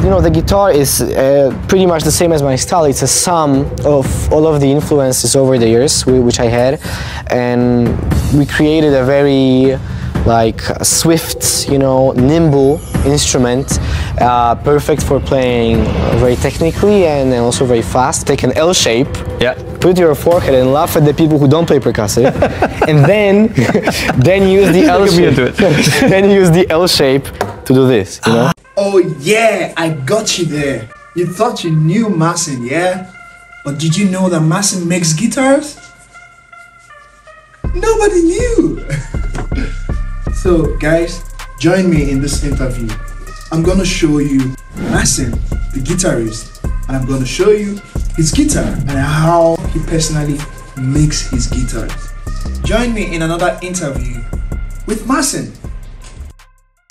You know, the guitar is pretty much the same as my style. It's a sum of all of the influences over the years which I had, and we created a very swift, you know, nimble instrument, perfect for playing very technically and also very fast. Take an L shape, yeah, put your forehead and laugh at the people who don't play percussive, and then use the L shape. Then use the L shape to do this, you know. Oh yeah, I got you there. You thought you knew Marcin, yeah? But did you know that Marcin makes guitars? Nobody knew! So guys, join me in this interview. I'm gonna show you Marcin, the guitarist, and I'm gonna show you his guitar and how he personally makes his guitars. Join me in another interview with Marcin.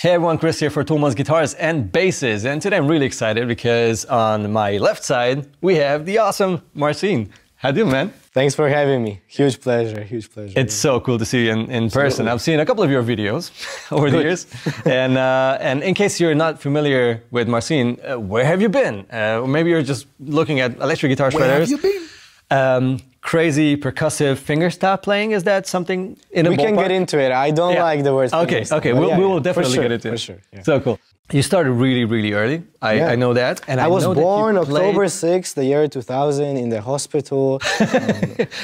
Hey everyone, Kris here for Thomas Guitars and Basses, and today I'm really excited because on my left side we have the awesome Marcin. How do you, man? Thanks for having me. Huge pleasure, huge pleasure. It's so cool to see you in person. I've seen a couple of your videos over the years, and in case you're not familiar with Marcin, where have you been? Maybe you're just looking at electric guitar shredders. Where have you been? Crazy percussive fingerstyle playing, is that something in a ballpark? We can get into it. I don't like the word fingerstyle. Okay, we will definitely get into it. For sure, yeah. So cool. You started really, really early. I know that. And I was born October 6th, the year 2000, in the hospital.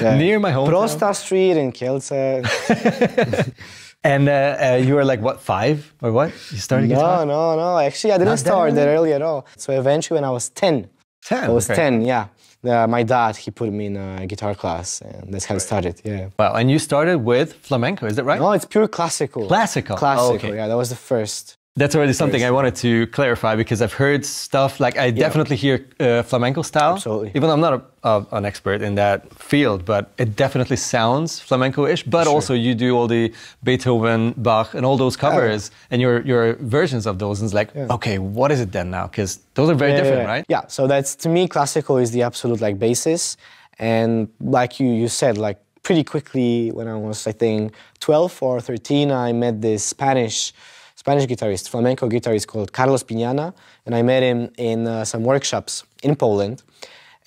Near my home. Prosta Street in Kielce. And you were like, what, 5 or what? You started guitar? No. Actually, I didn't start that early at all. So eventually when I was 10. 10? I was 10, yeah. My dad, he put me in a guitar class, and that's how it started, yeah. Wow, and you started with flamenco, is that right? No, it's pure classical. Classical? Classical, oh, okay. Yeah, that was the first. That's already something I wanted to clarify, because I've heard stuff, like I definitely hear flamenco style. Absolutely. Even though I'm not an expert in that field, but it definitely sounds flamenco-ish, but also you do all the Beethoven, Bach, and all those covers, and your versions of those, and it's like, okay, what is it then now? Because those are very different, right? Yeah, so that's, to me, classical is the absolute basis, and like you said, pretty quickly, when I was, I think, 12 or 13, I met this Spanish guitarist, flamenco guitarist called Carlos Piñana, and I met him in some workshops in Poland.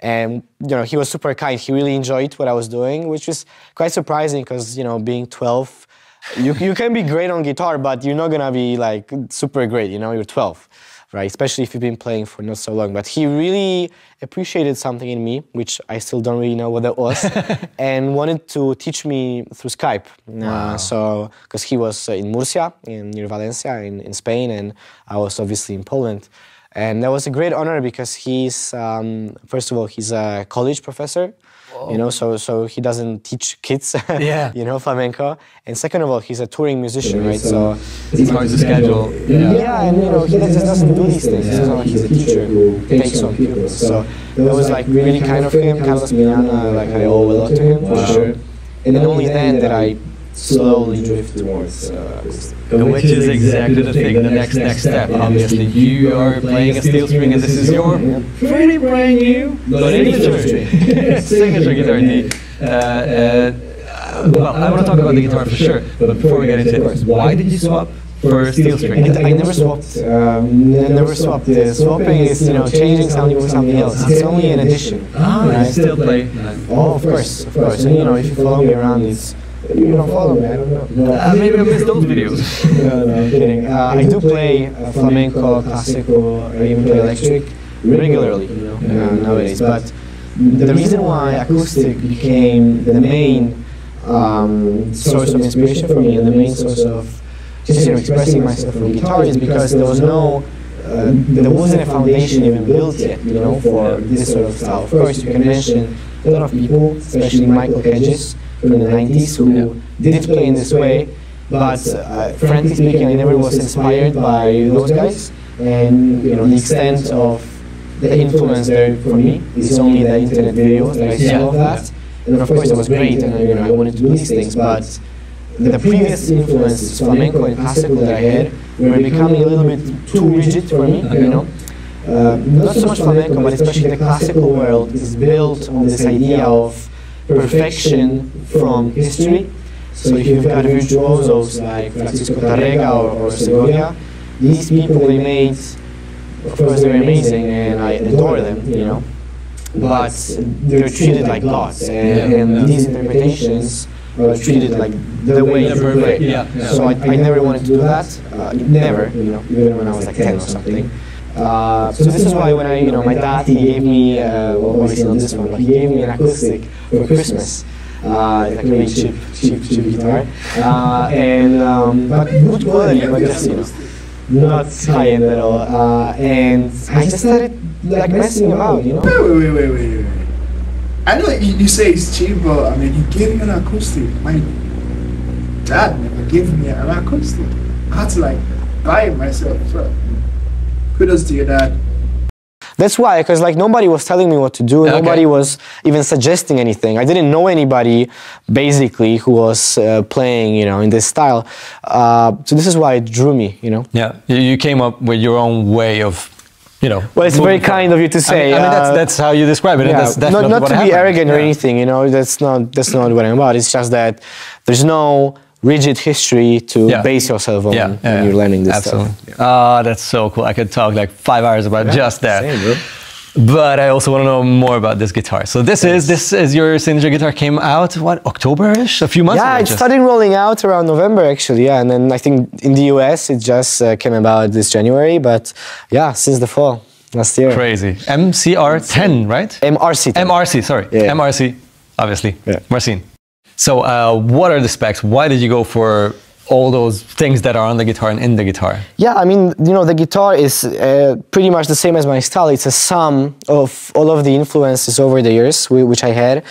And you know, he was super kind. He really enjoyed what I was doing, which was quite surprising because, you know, being 12, you can be great on guitar, but you're not gonna be super great. You know, you're 12, right? Especially if you've been playing for not so long. But he really appreciated something in me, which I still don't really know what that was, and wanted to teach me through Skype. Wow. So, because he was in Murcia, near Valencia, in Spain, and I was obviously in Poland. And that was a great honor because he's, first of all, he's a college professor. You know, so he doesn't teach kids, you know, flamenco. And second of all, he's a touring musician, right? So it's hard to schedule. Yeah, and you know, he just doesn't do these things. It's not like he's a teacher who takes on pupils. So that was really kind of him, Carlos Piñana. I owe a lot to him, for sure. And then only then that I slowly drift towards which is exactly the thing, the next step. Obviously, you are playing a steel string, and this is your pretty brand new signature guitar. Well, I want to talk about the guitar for sure, but before we get into it, why did you swap for steel string? I never swapped. Swapping is, you know, changing something for something else. It's only an addition. I still play. Oh, of course. And you know, if you follow me around, you don't follow me, I don't know. Maybe I missed those videos. No, I'm kidding. I do play flamenco, classical, or even play electric regularly, you know, nowadays. But the reason why acoustic became the main source of inspiration for me and the main source of just, you know, expressing myself on guitar is because there wasn't a foundation even built yet, you know, for this sort of style. Of course, you can mention a lot of people, especially Michael Hedges, from the 90s, who did play in this way, but frankly speaking, I never was inspired by those guys, and you know, the extent of the influence there for me is only the internet videos that I saw of that, and of course it was great, and you know, I wanted to do these things, but the previous influences, flamenco and classical that I had, were becoming a little bit too rigid for me, you know. Not so much flamenco, but especially the classical world is built on this idea of perfection from history. So if you've got virtuosos like Francisco Tarrega or Segovia, these people, they made of course they're amazing and I adore them, you know, but they're treated like gods, and these interpretations are treated like the way you play. So I never wanted to do that, never, you know, even when I was like 10 or something. So this is why when I, you know, my dad, he gave me, well, obviously not this one, but he gave me an acoustic for Christmas. Like a really cheap guitar, but good quality, but just, you know, not high-end at all. And I just started like messing about, you know. Wait. I know you say it's cheap, but I mean, you gave me an acoustic. My dad never gave me an acoustic. I had to like buy it myself. So kudos to your dad. That's why, because like nobody was telling me what to do. Okay. Nobody was even suggesting anything. I didn't know anybody, basically, who was playing, you know, in this style. So this is why it drew me, you know. Yeah, you came up with your own way of, you know. Well, it's very kind of you to say. I mean that's how you describe it. Yeah, and that's definitely not what to be happened. arrogant or anything, you know. That's not what I'm about. It's just that there's no rigid history to base yourself on when you're learning this stuff. Oh, that's so cool. I could talk like 5 hours about just that. Same, bro. But I also want to know more about this guitar. So this is your signature guitar. Came out what, October-ish, a few months ago? Yeah, it started rolling out around November actually. Yeah, and then I think in the US it just came about this January. But yeah, since the fall last year. Crazy. MCR10, right? MRC10. MRC, sorry. Yeah. MRC, obviously. Yeah. Marcin. So what are the specs? Why did you go for all those things that are on the guitar and in the guitar? Yeah, I mean, you know, the guitar is pretty much the same as my style. It's a sum of all of the influences over the years which I had,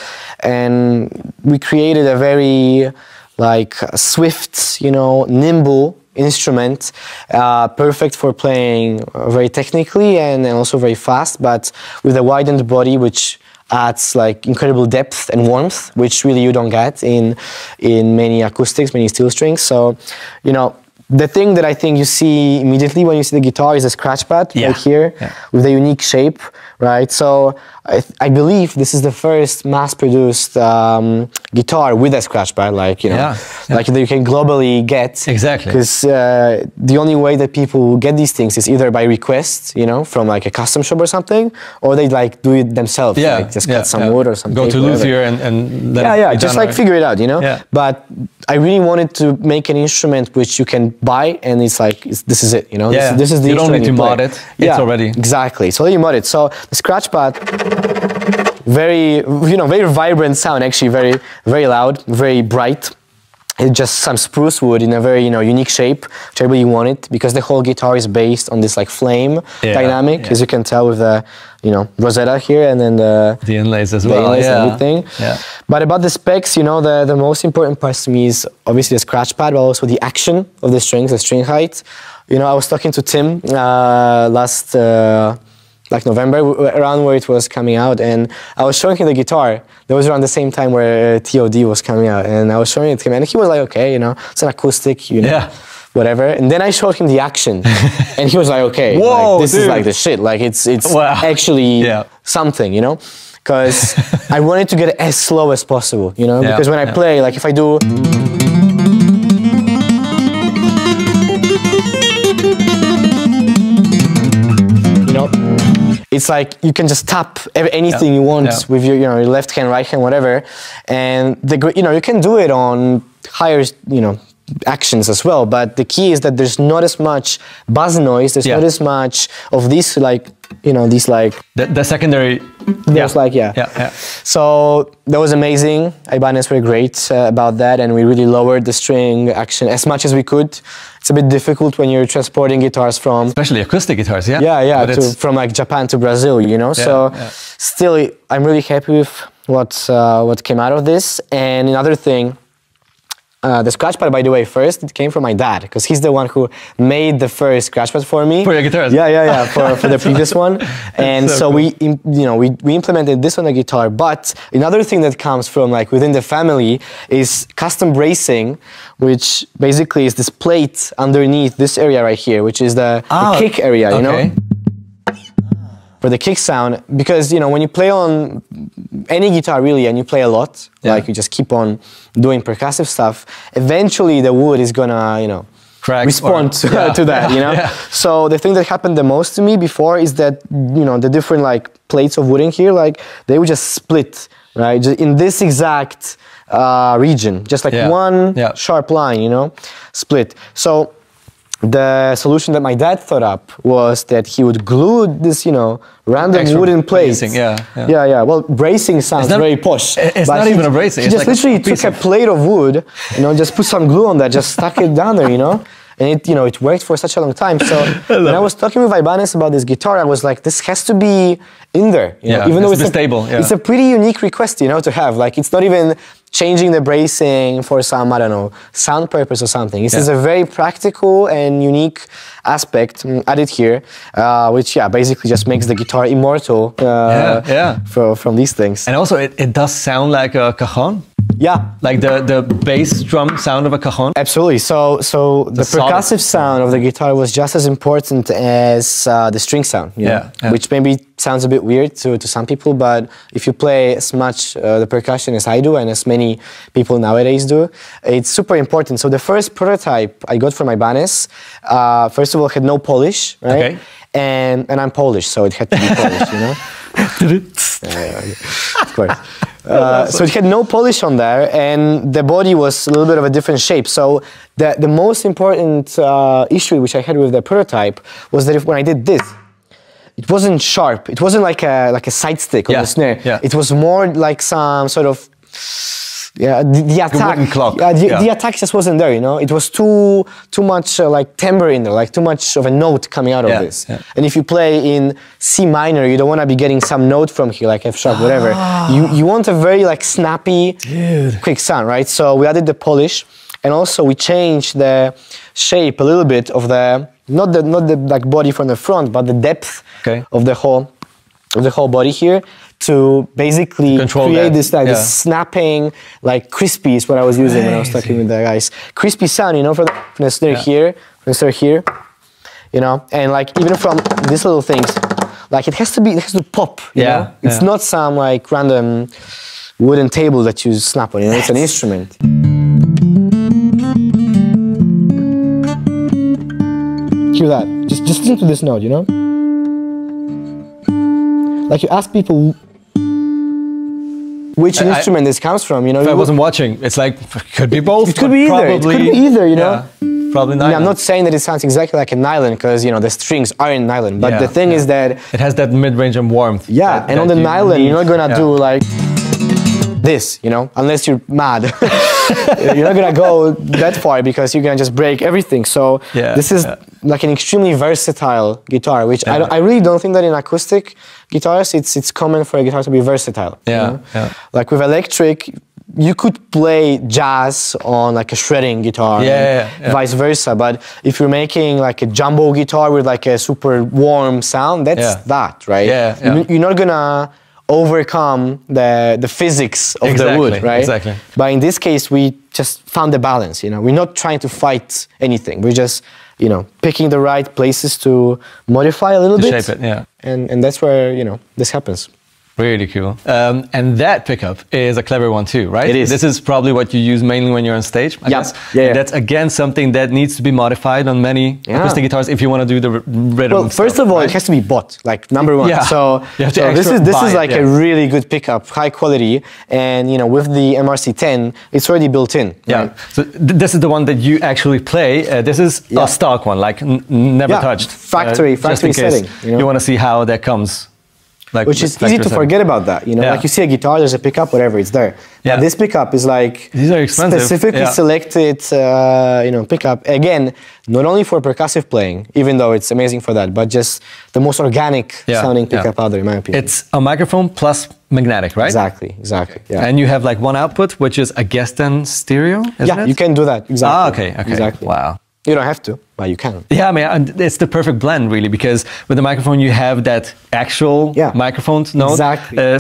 and we created a very like swift, you know, nimble instrument, perfect for playing very technically and also very fast, but with a widened body which adds like incredible depth and warmth, which really you don't get in many acoustics, many steel strings. So, you know, the thing that I think you see immediately when you see the guitar is a scratch pad right here with a unique shape, right? So I believe this is the first mass-produced guitar with a scratch pad, like, you know, like that you can globally get. Exactly. Because the only way that people get these things is either by request, you know, from like a custom shop or something, or they like do it themselves, like just cut some wood or something. Go to luthier and then just like figure it out, you know. But I really wanted to make an instrument which you can buy, and it's like this is it, you know. This is the you don't need to mod it. It's already exactly. So you mod it. So the scratch pad, very, you know, very vibrant sound, actually very loud, very bright. It's just some spruce wood in a very, you know, unique shape, which I really wanted, because the whole guitar is based on this like flame dynamic, as you can tell with the, you know, Rosetta here, and then the inlays as well, and everything. But about the specs, you know, the most important part to me is obviously the scratch pad, but also the action of the strings, the string height. You know, I was talking to Tim last like November, around where it was coming out, and I was showing him the guitar. That was around the same time where TOD was coming out, and I was showing it to him, and he was like, okay, you know, it's an acoustic, you know, whatever. And then I showed him the action, and he was like, okay, whoa, like, this is like the shit, like it's actually something, you know, because I wanted to get it as slow as possible, you know, because when I play, like if I do, you know, it's like you can just tap anything you want with your, you know, your left hand, right hand, whatever, and you know, you can do it on higher, you know, actions as well. But the key is that there's not as much buzz noise. There's not as much of these, like, you know, these like the secondary. So that was amazing. Ibanez were great about that, and we really lowered the string action as much as we could. It's a bit difficult when you're transporting guitars from, especially acoustic guitars, from like Japan to Brazil, you know. Still, I'm really happy with what came out of this. And another thing. The scratch pad, by the way, first it came from my dad, because he's the one who made the first scratch pad for me. For your guitars? For the previous one. And so cool. we implemented this on the guitar. But another thing that comes from like within the family is custom bracing, which basically is this plate underneath this area right here, which is the kick area, you know? For the kick sound, because, you know, when you play on any guitar really, and you play a lot, like you just keep on doing percussive stuff, eventually the wood is gonna, you know, respond to that, you know? Yeah. So the thing that happened the most to me before is that, you know, the different like plates of wood in here, like they would just split, right? Just in this exact region, just like one sharp line, you know, split. So the solution that my dad thought up was that he would glue this, you know, random wooden plates. Bracing, Well, bracing sounds very posh. It's not even a bracing. He it's just like literally took a plate of wood, you know, just put some glue on that, just stuck it down there, you know. And it, you know, it worked for such a long time. So when I was talking with Ibanez about this guitar, I was like, this has to be in there. You know? Even though it's stable. It's a pretty unique request, you know, to have. Like, it's not even changing the bracing for some, I don't know, sound purpose or something. This is a very practical and unique aspect added here, which, basically just makes the guitar immortal from these things. And also, it does sound like a cajon. Yeah. Like the bass drum sound of a cajon? Absolutely. So the percussive sound of the guitar was just as important as the string sound, you know? Which maybe sounds a bit weird to some people, but if you play as much the percussion as I do and as many people nowadays do, it's super important. So the first prototype I got from Ibanez, first of all, had no polish, right? Okay. And I'm Polish, so it had to be polished, you know? Of course. So it had no polish on there, and the body was a little bit of a different shape. So the most important issue which I had with the prototype was that when I did this, it wasn't sharp. It wasn't like a side stick on the snare. It was more like some sort of the attack. The attack just wasn't there, you know. It was too much like timbre in there, like too much of a note coming out of this. And if you play in C minor, you don't want to be getting some note from here, like F sharp, whatever. You want a very like snappy, quick sound, right? So we added the polish, and also we changed the shape a little bit of the not the like body from the front, but the depth of the whole body here, to basically create this like this snapping, like crispy is what I was using when I was talking with the guys. Crispy sound, you know, from the snare here, from the snare here, you know, and like even from these little things, like it has to pop, you know? It's not some like random wooden table that you snap on, you know, it's an instrument. Hear that, just listen to this note, you know? Like you ask people which instrument this comes from, you know. If I wasn't watching, it's like, could be both. It could be either. It could be either, you know. Probably nylon. I'm not saying that it sounds exactly like a nylon, because, you know, the strings are in nylon. But the thing is that it has that mid-range and warmth. Yeah, and on the nylon, you're not gonna do like this, you know, unless you're mad. You're not gonna go that far because you're gonna just break everything. So this is like an extremely versatile guitar, which I really don't think that in acoustic guitars it's common for a guitar to be versatile. You know? Like with electric, you could play jazz on like a shredding guitar, vice versa. But if you're making like a jumbo guitar with like a super warm sound, that's that, right? You're not gonna overcome the physics of the wood, right? Exactly. But in this case, we just found the balance, you know. We're not trying to fight anything. We're just, you know, picking the right places to modify a little bit. Shape it, And that's where, you know, this happens. Really cool. And that pickup is a clever one too, right? It is. This is probably what you use mainly when you're on stage, I guess. That's again something that needs to be modified on many acoustic guitars if you want to do the rhythm. Well, first of all, it has to be bought, like number one. So this is like a really good pickup, high quality, and you know, with the MRC10, it's already built in. Right? So this is the one that you actually play. This is a stock one, like never touched. Factory setting. You want to see how that comes. Like which is easy to forget about that, you know, like you see a guitar, there's a pickup, whatever, it's there. But this pickup is like these are expensive. Specifically selected, you know, pickup. Again, not only for percussive playing, even though it's amazing for that, but just the most organic sounding pickup out there, in my opinion. It's a microphone plus magnetic, right? Exactly. And you have like one output, which is, I guess, then stereo, isn't it? You can do that, exactly. Okay. Exactly. Wow. You don't have to. but you can. Yeah, I mean, it's the perfect blend, really, because with the microphone you have that actual microphone note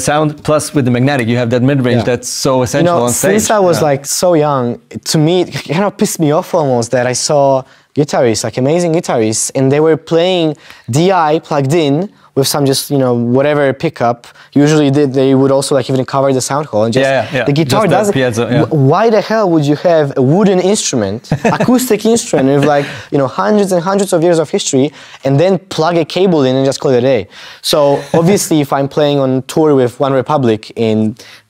sound, plus with the magnetic you have that mid-range that's so essential on stage. Since I was like so young, to me it kind of pissed me off almost that I saw guitarists, like amazing guitarists, and they were playing DI plugged in with some just, you know, whatever pickup. Usually they would also like even cover the sound hole and just the guitar doesn't. Why the hell would you have a wooden instrument, acoustic instrument with like, you know, hundreds and hundreds of years of history, and then plug a cable in and just call it a day? So obviously if I'm playing on tour with One Republic in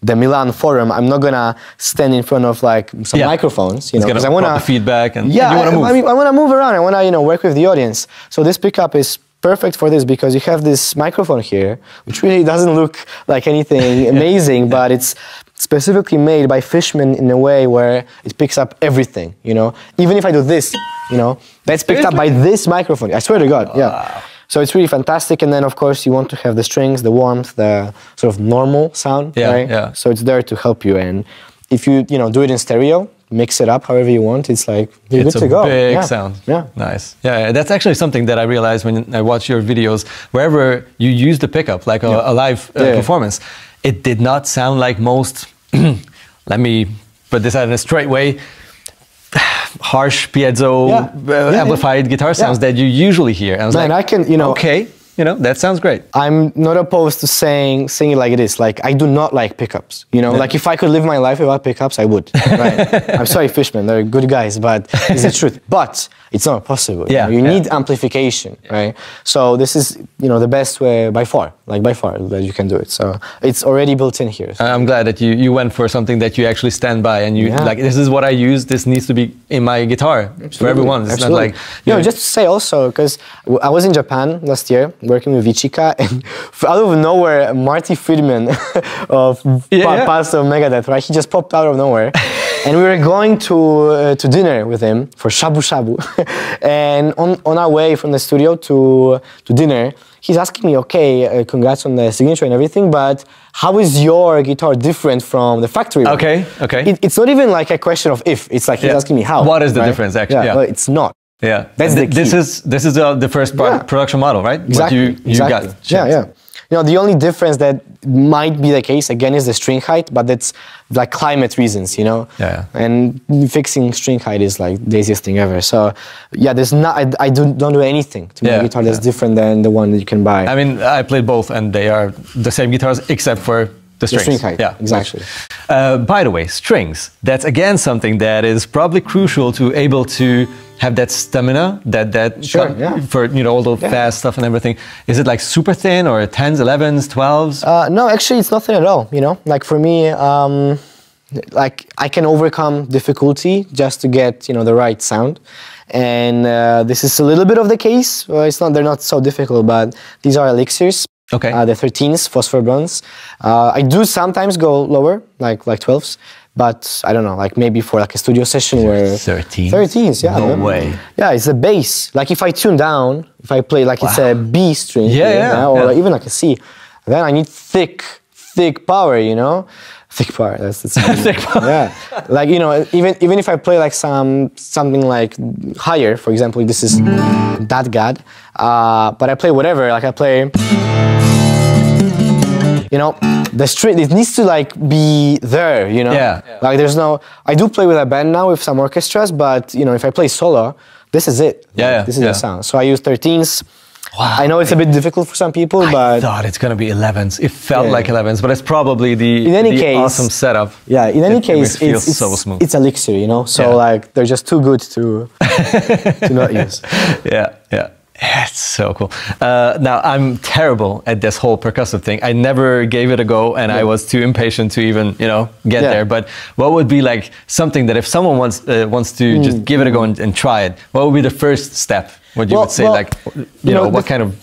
the Milan Forum, I'm not gonna stand in front of like some microphones, you know, because I want to feedback and you want to move. I mean, I want to move around. I want to, you know, work with the audience. So this pickup is perfect for this because you have this microphone here, which really doesn't look like anything amazing, but it's specifically made by Fishman in a way where it picks up everything, you know. Even if I do this, you know, that's picked up by this microphone. I swear to God, So it's really fantastic, and then of course you want to have the strings, the warmth, the sort of normal sound, right? So it's there to help you, and if you do it in stereo, mix it up however you want, it's like you're good to go. It's a big sound. Yeah. Nice. Yeah, that's actually something that I realized when I watch your videos. Wherever you use the pickup, like a live performance, it did not sound like most, let me put this out in a straight way, harsh piezo amplified guitar sounds that you usually hear. And I was like, I can, okay. That sounds great. I'm not opposed to sing it like it is. Like, I do not like pickups. Like if I could live my life without pickups, I would. Right? I'm sorry, Fishman, they're good guys, but it's the truth. But it's not possible. You need amplification, right? So this is, the best way by far that you can do it. So it's already built in here. So. I'm glad that you went for something that you actually stand by and you like, this is what I use. This needs to be in my guitar for everyone. It's not like just to say also, because I was in Japan last year working with Ichika, and out of nowhere, Marty Friedman of Past of Megadeth, right? He just popped out of nowhere. And we were going to dinner with him for shabu shabu. And on our way from the studio to dinner, he's asking me, okay, congrats on the signature and everything, but how is your guitar different from the factory one? Okay. It's not even like a question of if, it's like he's asking me how. What is the difference actually? Well, it's not. Yeah, that's the key. This is the first production model, right? Exactly. What you got. Yeah. The only difference that might be the case again is the string height, but that's like climate reasons, Yeah. And fixing string height is like the easiest thing ever. So there's not. I don't do anything to my guitar that's different than the one that you can buy. I mean, I played both, and they are the same guitars except for the strings. The string height. Yeah, exactly. By the way, strings. That's again something that is probably crucial to able to have that stamina, for all the fast stuff and everything. Is it like super thin or 10s, 11s, 12s? No, actually, it's not thin at all. Like for me, like I can overcome difficulty just to get the right sound, and this is a little bit of the case. Well, they're not so difficult, but these are elixirs. Okay. The 13s, phosphor bronze. I do sometimes go lower, like 12s. But I don't know, like maybe for like a studio session where 13s, yeah. No way. Yeah, it's a bass. Like if I tune down, if I play like it's a B string, or even like a C, then I need thick power, Thick power, that's the thick power. Yeah. Like, even if I play like something like higher, for example, this is that God, but I play whatever, like I play, the string, it needs to like be there, Like there's no, I do play with a band now with some orchestras, but if I play solo, this is it. This is the sound. So I use 13s. Wow. I know it's a bit difficult for some people, but I thought it's gonna be 11s. It felt like 11s, but it's probably the awesome setup. Yeah, in any case, feels so smooth. It's elixir, So like they're just too good to not use. Yeah. It's so cool. Now, I'm terrible at this whole percussive thing. I never gave it a go, and I was too impatient to even, get there. But what would be like something that if someone wants to just give it a go and try it, what would be the first step? What you would say, like, what kind of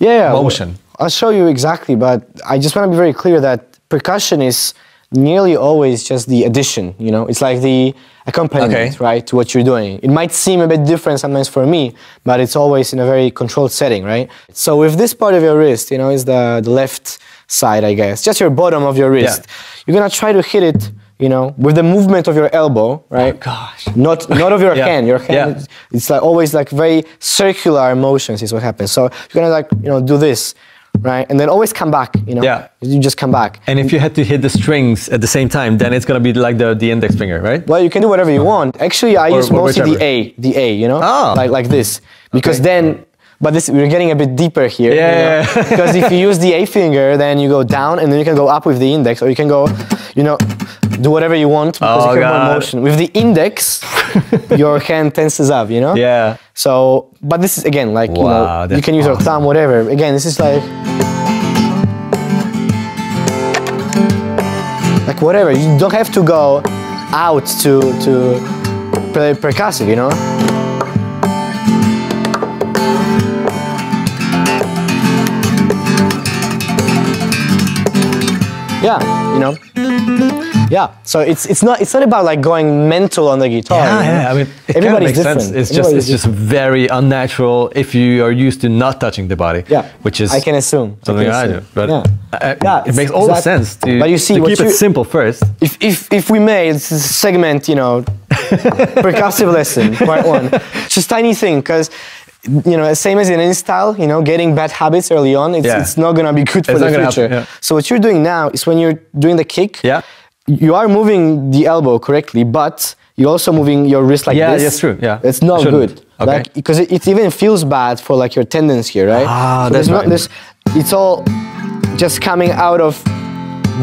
motion? I'll show you exactly, but I just want to be very clear that percussion is nearly always just the addition, It's like the accompaniment, right, to what you're doing. It might seem a bit different sometimes for me, but it's always in a very controlled setting, right? So if this part of your wrist, is the left side, I guess, just your bottom of your wrist, you're gonna try to hit it, you know, with the movement of your elbow, right? Oh, gosh. Not of your Yeah. hand. Your hand, it's like always like very circular motions is what happens. So you're gonna like, you know, do this, right? And then always come back, you know? Yeah. You just come back. And if you had to hit the strings at the same time, then it's gonna be like the index finger, right? Well, you can do whatever you want. Actually, I use mostly whichever. the A, you know? Oh. Like this. Because then, but this, we're getting a bit deeper here. Yeah. You know? Because if you use the A finger, then you go down and then you can go up with the index, or you can go, you know, do whatever you want because you can more motion. With the index, your hand tenses up, you know? Yeah. So, but this is again, like, you know, you can use your thumb, whatever. Again, this is like whatever. You don't have to go out to play percussive, you know? Yeah, you know. Yeah, so it's not about like going mental on the guitar. Yeah, you know? yeah. I mean, it everybody's kind of makes different. sense. It's just very unnatural if you are used to not touching the body. Yeah, which is I can assume something I do. But yeah, it makes all the sense to, but you see, to keep it simple first. If we made this segment, you know, percussive lesson part 1, just tiny thing, because you know, same as in any style, you know, getting bad habits early on, it's not gonna be good for the future. Happen, So what you're doing now is when you're doing the kick, you are moving the elbow correctly, but you're also moving your wrist like this. Yeah, that's true. Yeah, it's not good. Okay. Like, because it even feels bad for like your tendons here, right? Ah, so that's not this. It's all just coming out of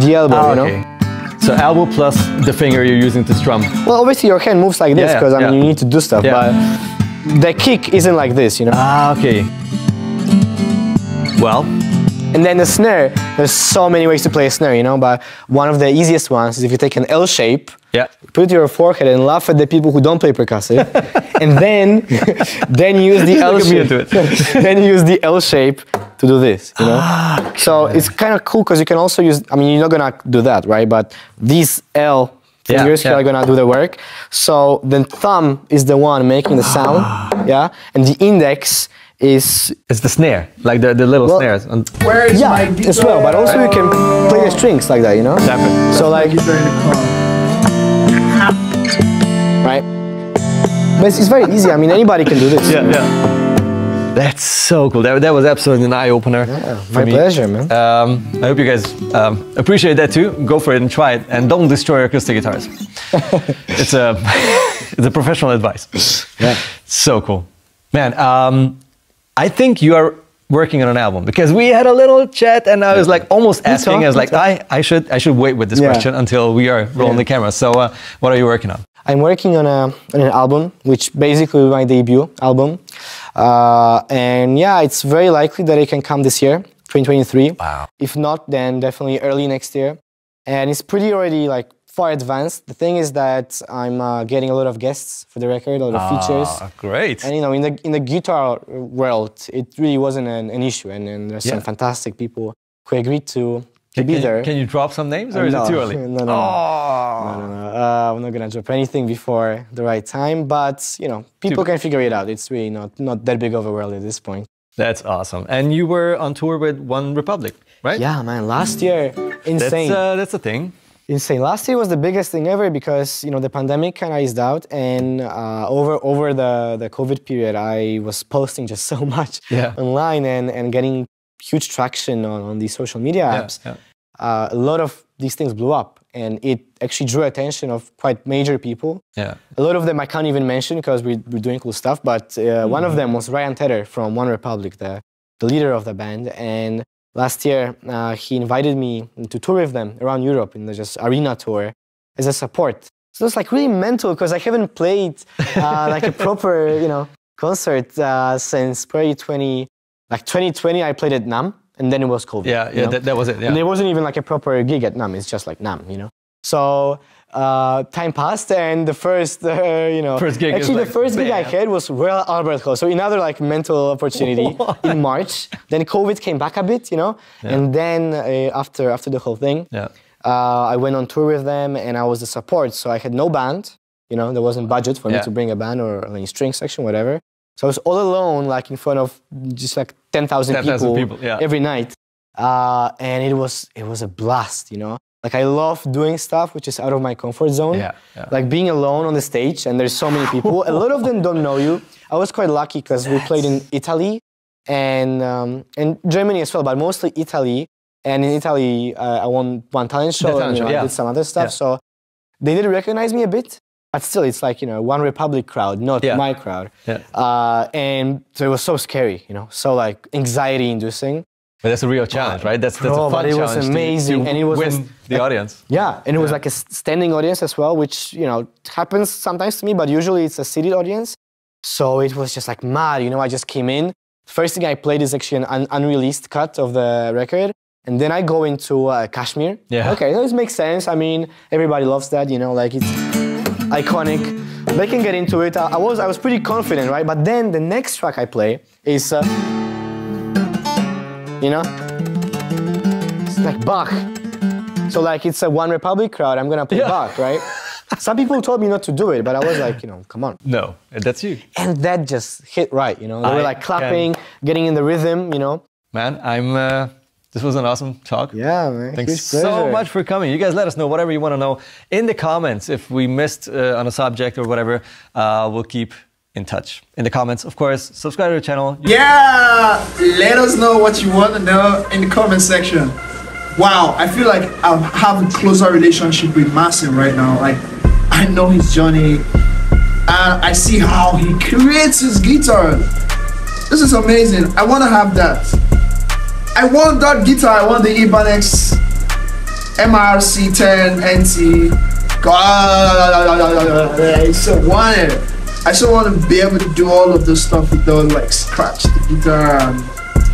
the elbow, you know. So elbow plus the finger you're using to strum. Well, obviously your hand moves like this because I mean you need to do stuff, but the kick isn't like this, you know. Ah, okay. Well. And then the snare, there's so many ways to play a snare, you know, but one of the easiest ones is if you take an L shape, put it to your forehead and laugh at the people who don't play percussive, and then use the L shape. Then use the L shape to do this, you know. So it's kind of cool because you can also use, I mean, you're not gonna do that, right? But these L fingers are gonna do the work. So the thumb is the one making the sound, and the index is... It's the snare, like the little snares. Where is my guitar? As well, but also you can play the strings like that, you know? Exactly. So like... Right? But it's very easy, I mean, anybody can do this. That's so cool. That was absolutely an eye-opener. My pleasure, man. I hope you guys appreciate that too. Go for it and try it, and don't destroy acoustic guitars. It's a professional advice. So cool, man. I think you are working on an album because we had a little chat, and I was like almost asking. I was like, I should wait with this question until we are rolling the camera. So, what are you working on? I'm working on an album, which basically will be my debut album. And yeah, it's very likely that it can come this year, 2023. Wow. If not, then definitely early next year. And it's pretty already like far advanced. The thing is that I'm getting a lot of guests for the record, a lot of features. Great. And you know, in the guitar world, it really wasn't an issue. And there's some fantastic people who agreed to be there. Can you drop some names, or is it too early? No. I'm not gonna drop anything before the right time, but you know, people can figure it out. It's really not that big of a world at this point. That's awesome. And you were on tour with One Republic, right? Yeah, man. Last year, insane. That's a thing. Insane. Last year was the biggest thing ever because you know the pandemic kind of eased out, and over the COVID period, I was posting just so much online and getting huge traction on these social media apps. A lot of these things blew up, and it actually drew attention of quite major people. A lot of them I can't even mention because we're doing cool stuff, but one of them was Ryan Tedder from One Republic, the leader of the band, and last year he invited me to tour with them around Europe in the just arena tour as a support. So it's like really mental because I haven't played like a proper, you know, concert since probably 2020 I played at NAMM, and then it was COVID. That was it. And it wasn't even like a proper gig at NAMM, it's just like NAMM, you know. So time passed, and the first, first gig actually the first gig I had was Royal Albert Hall. So another like mental opportunity in March. Then COVID came back a bit, you know, and then after the whole thing, I went on tour with them, and I was the support. So I had no band, you know, there wasn't budget for me to bring a band or any string section, whatever. So I was all alone, like in front of just like 10,000 people every night, and it was a blast, you know. Like I love doing stuff which is out of my comfort zone. Yeah, yeah. Like being alone on the stage and there's so many people. A lot of them don't know you. I was quite lucky because we played in Italy and Germany as well, but mostly Italy. And in Italy, I won one talent show and I did some other stuff. So they did recognize me a bit, but still it's like, One Republic crowd, not my crowd. Yeah. And so it was so scary, so like anxiety inducing. But that's a real challenge, right? That's a fun but it was challenge amazing, to and it was win the audience. Yeah, and it was like a standing audience as well, which happens sometimes to me, but usually it's a seated audience. So it was just like mad, I just came in. First thing I played is actually an unreleased cut of the record, and then I go into Kashmir. Yeah. Okay, this makes sense. I mean, everybody loves that, like it's iconic. They can get into it. I was pretty confident, right? But then the next track I play is. It's like Bach. So like it's a One Republic crowd, I'm gonna play Bach, right? Some people told me not to do it, but I was like, come on. No, that's you. And that just hit right, They were like clapping, getting in the rhythm, Man, this was an awesome talk. Yeah, man. Thanks so much for coming. You guys let us know whatever you want to know in the comments. If we missed on a subject or whatever, we'll keep in touch. In the comments, of course, subscribe to the channel. Yeah, let us know what you want to know in the comment section. Wow, I feel like I'm having a closer relationship with Marcin right now. Like, I know his journey, and I see how he creates his guitar. This is amazing. I want to have that. I want that guitar. I want the Ibanez MRC10NT. I so want it. I still want to be able to do all of this stuff without like scratch the guitar. And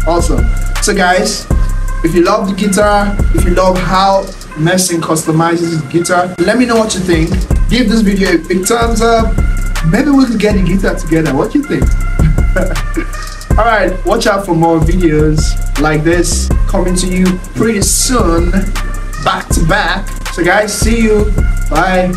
awesome. So guys, if you love the guitar, if you love how Marcin customizes his guitar, let me know what you think. Give this video a big thumbs up. Maybe we could get the guitar together. What do you think? Alright, watch out for more videos like this coming to you pretty soon, back to back. So guys, see you. Bye.